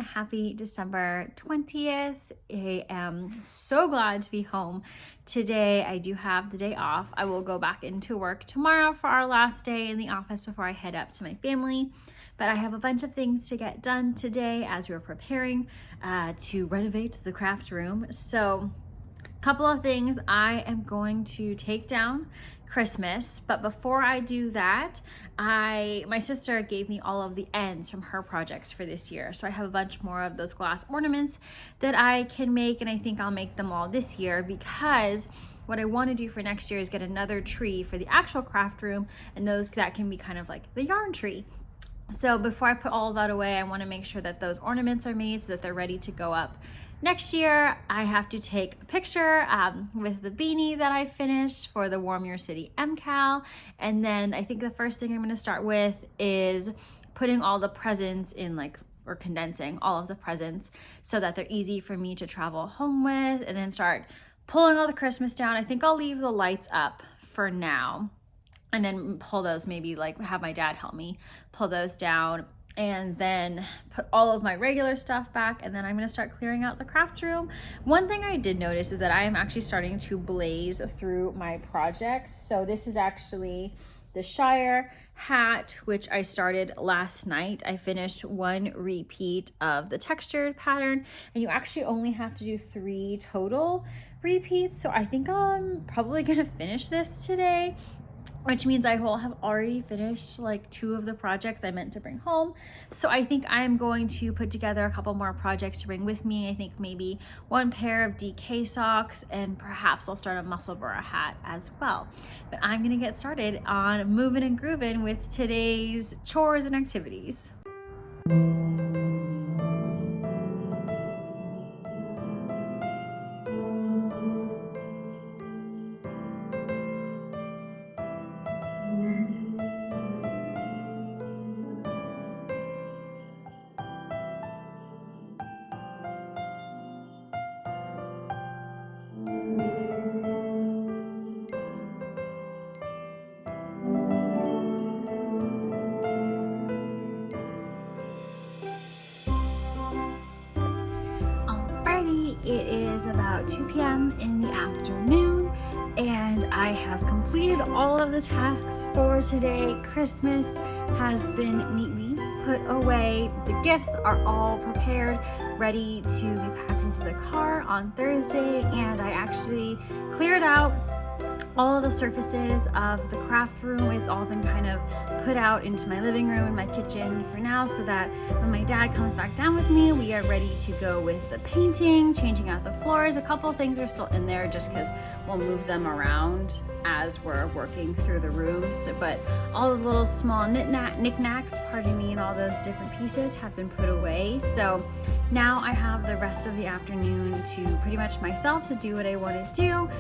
Happy December 20th. I am so glad to be home today. I do have the day off. I will go back into work tomorrow for our last day in the office before I head up to my family. But I have a bunch of things to get done today as we're preparing to renovate the craft room. So a couple of things. I am going to take down Christmas, but before I do that, my sister gave me all of the ends from her projects for this year. So I have a bunch more of those glass ornaments that I can make, and I think I'll make them all this year because what I want to do for next year is get another tree for the actual craft room, and those that can be kind of like the yarn tree. So before I put all of that away, I want to make sure that those ornaments are made so that they're ready to go up. Next year, I have to take a picture with the beanie that I finished for the Warm Your City MCAL. And then I think the first thing I'm going to start with is putting all the presents in or condensing all of the presents so that they're easy for me to travel home with, and then start pulling all the Christmas down. I think I'll leave the lights up for now and then pull those, maybe have my dad help me pull those down, and then put all of my regular stuff back, and then I'm gonna start clearing out the craft room. One thing I did notice is that I am actually starting to blaze through my projects. So this is actually the Shire hat, which I started last night. I finished one repeat of the textured pattern, and you actually only have to do 3 total repeats. So I think I'm probably gonna finish this today, which means I will have already finished 2 of the projects I meant to bring home. So I think I'm going to put together a couple more projects to bring with me. I think maybe 1 pair of DK socks, and perhaps I'll start a Musselburgh hat as well. But I'm gonna get started on moving and grooving with today's chores and activities. It is about 2 p.m. in the afternoon, and I have completed all of the tasks for today. Christmas has been neatly put away. The gifts are all prepared, ready to be packed into the car on Thursday, and I actually cleared out all of the surfaces of the craft room. It's all been kind of put out into my living room and my kitchen for now, so that when my dad comes back down with me, we are ready to go with the painting, changing out the floors. A couple of things are still in there just because we'll move them around as we're working through the rooms. But all the little small knickknacks, pardon me, and all those different pieces have been put away. So now I have the rest of the afternoon to pretty much myself to do what I want to do.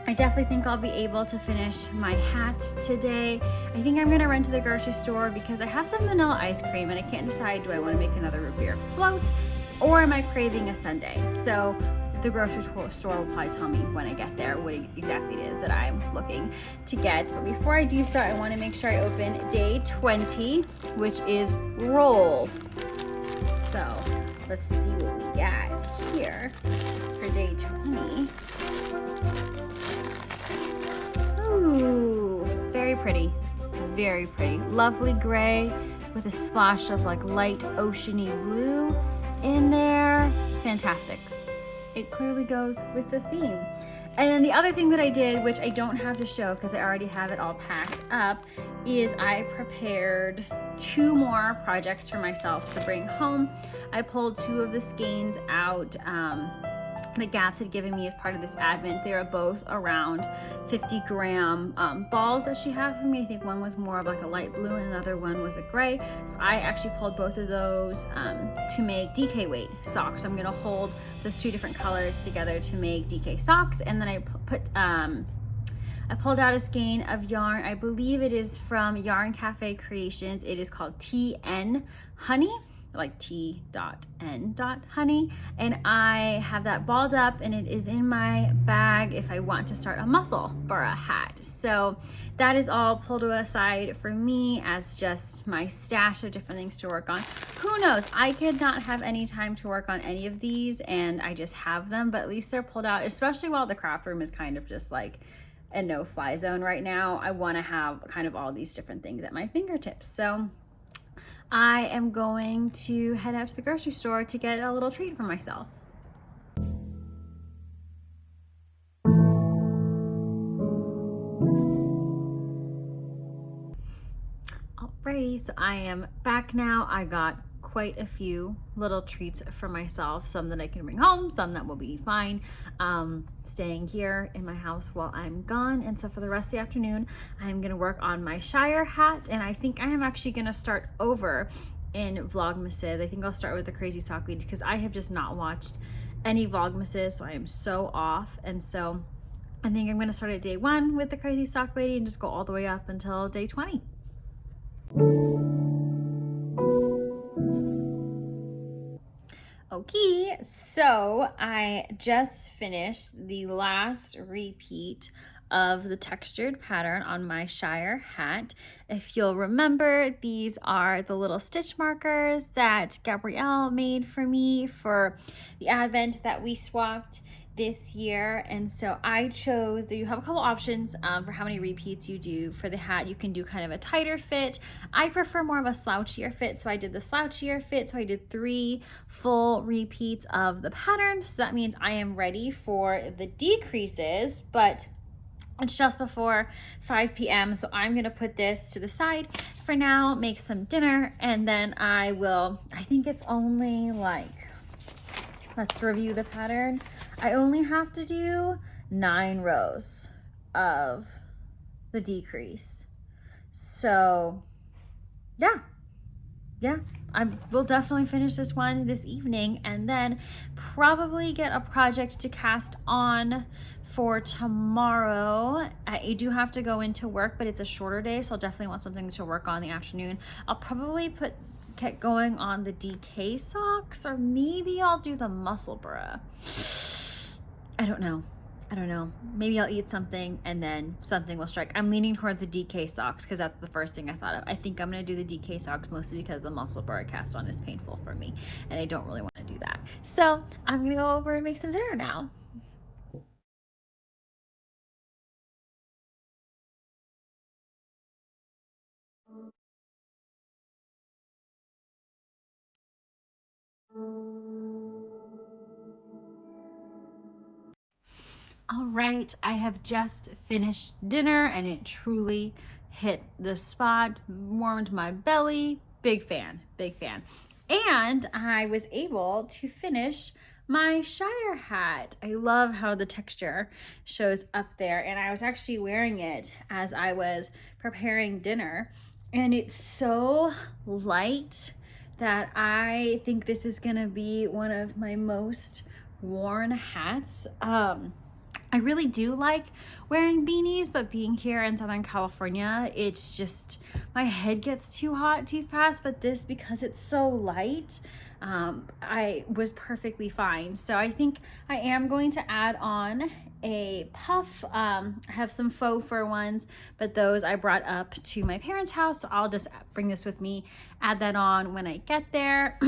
I definitely think I'll be able to finish my hat today. I think I'm gonna run to the grocery store because I have some vanilla ice cream and I can't decide, do I wanna make another root beer float or am I craving a sundae? So the grocery store will probably tell me when I get there what exactly it is that I'm looking to get. But before I do so, I wanna make sure I open day 20, which is roll. So let's see what we got here for day 20. Ooh, very pretty, very pretty. Lovely gray with a splash of light oceany blue in there. Fantastic. It clearly goes with the theme. And then the other thing that I did, which I don't have to show because I already have it all packed up, is I prepared 2 more projects for myself to bring home. I pulled 2 of the skeins out that Gabs had given me as part of this advent. They were both around 50-gram balls that she had for me. I think one was more of a light blue and another one was a gray. So I actually pulled both of those to make DK weight socks. So I'm gonna hold those 2 different colors together to make DK socks. And then I pulled out a skein of yarn. I believe it is from Yarn Cafe Creations. It is called TN Honey. like T.N.honey, and I have that balled up and it is in my bag if I want to start a muscle bra hat. So that is all pulled aside for me as just my stash of different things to work on. Who knows, I could not have any time to work on any of these and I just have them, but at least they're pulled out, especially while the craft room is kind of just like a no-fly zone right now. I want to have kind of all these different things at my fingertips. So I am going to head out to the grocery store to get a little treat for myself. Alrighty, so I am back now. I got quite a few little treats for myself, some that I can bring home, some that will be fine staying here in my house while I'm gone. And so for the rest of the afternoon, I'm gonna work on my Shire hat, and I think I am actually gonna start over in Vlogmases. I think I'll start with the Crazy Sock Lady because I have just not watched any Vlogmases, so I am so off. And so I think I'm gonna start at day 1 with the Crazy Sock Lady and just go all the way up until day 20. Okay, so I just finished the last repeat of the textured pattern on my Shire hat. If you'll remember, these are the little stitch markers that Gabrielle made for me for the advent that we swapped this year. And so I chose, you have a couple options for how many repeats you do for the hat. You can do kind of a tighter fit. I prefer more of a slouchier fit, so I did the slouchier fit. So I did 3 full repeats of the pattern. So that means I am ready for the decreases, but it's just before 5 p.m. So I'm gonna put this to the side for now, make some dinner, and then I think it's only like, let's review the pattern. I only have to do 9 rows of the decrease. So yeah, I will definitely finish this one this evening and then probably get a project to cast on for tomorrow. I do have to go into work, but it's a shorter day, so I'll definitely want something to work on in the afternoon. I'll probably get going on the DK socks, or maybe I'll do the muscle bra. I don't know. Maybe I'll eat something and then something will strike. I'm leaning toward the DK socks because that's the first thing I thought of. I think I'm gonna do the DK socks mostly because the muscle bra cast on is painful for me and I don't really want to do that. So I'm gonna go over and make some dinner now. All right, I have just finished dinner and it truly hit the spot, warmed my belly. Big fan. And I was able to finish my Shire hat. I love how the texture shows up there, and I was actually wearing it as I was preparing dinner, and it's so light that I think this is gonna be one of my most worn hats. I really do like wearing beanies, but being here in Southern California, it's just, my head gets too hot too fast, but this, because it's so light, I was perfectly fine. So I think I am going to add on a puff. I have some faux fur ones, but those I brought up to my parents' house, so I'll just bring this with me, add that on when I get there.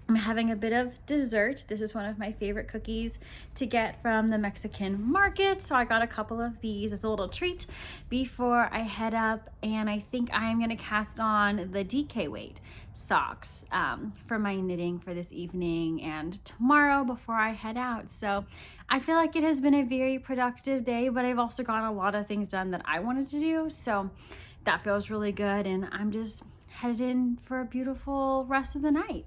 I'm having a bit of dessert. This is one of my favorite cookies to get from the Mexican market. So I got a couple of these as a little treat before I head up. And I think I'm gonna cast on the DK weight socks for my knitting for this evening and tomorrow before I head out. So I feel like it has been a very productive day, but I've also gotten a lot of things done that I wanted to do. So that feels really good. And I'm just headed in for a beautiful rest of the night.